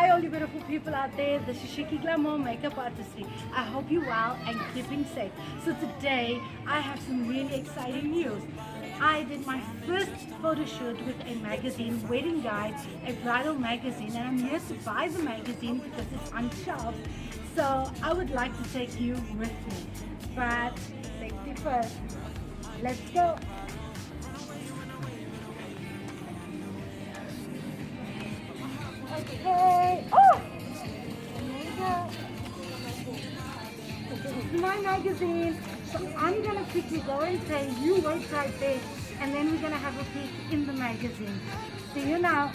Hi all you beautiful people out there, this is Chiquee Glamour Makeup Artistry. I hope you're well and keeping safe. So today I have some really exciting news. I did my first photo shoot with a magazine, Wedding Guide, a bridal magazine, and I'm here to buy the magazine because it's on shelves. So I would like to take you with me, but safety first. Let's go. Okay. Oh! There you go. Okay, this is my magazine. So I'm gonna quickly go and say, you wait right there, and then we're gonna have a peek in the magazine. See you now.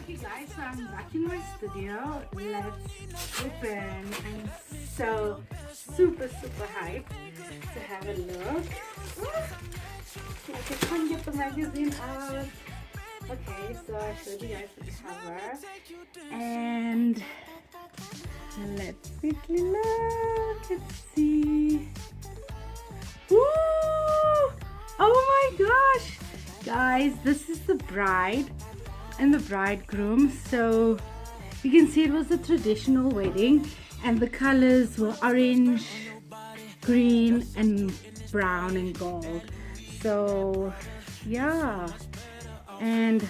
Okay guys, so I'm back in my studio. Let's open. I'm so super hyped to have a look. I can't get the magazine out. Okay, so I showed you guys the cover, and let's quickly look. Let's see. Woo! Oh my gosh, guys, this is the bride and the bridegroom. So you can see it was a traditional wedding, and the colors were orange, green, and brown and gold. So yeah. And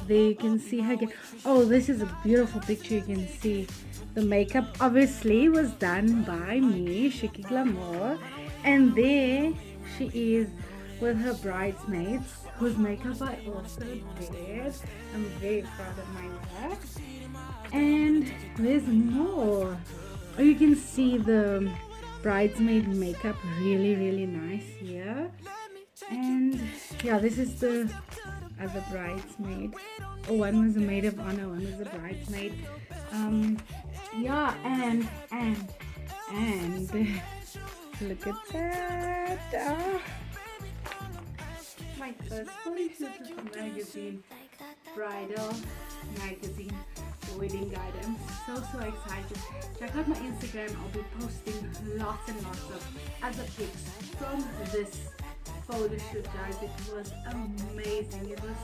there you can see her again. Oh, this is a beautiful picture. You can see the makeup obviously was done by me, Chiquee Glamour. And there she is with her bridesmaids, whose makeup I also did. I'm very proud of my work. And there's more. Oh, you can see the bridesmaid makeup, really nice here. And yeah, this is the other bridesmaid. Oh, one was a maid of honor, one was a bridesmaid. Yeah, and look at that. My first photo shoot with the magazine, bridal magazine, wedding guide. I'm so excited. Check out my Instagram. I'll be posting lots and lots of other pics from this photo shoot, guys. It was amazing. It was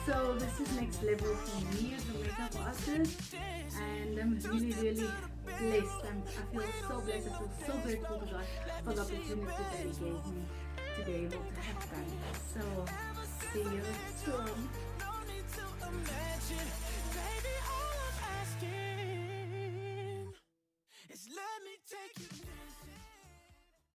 so, this is next level for me as a makeup artist, and I'm really blessed. I feel so blessed. I feel so grateful to God for the opportunity that He gave me to be able to have done this. So see you soon. Let me take you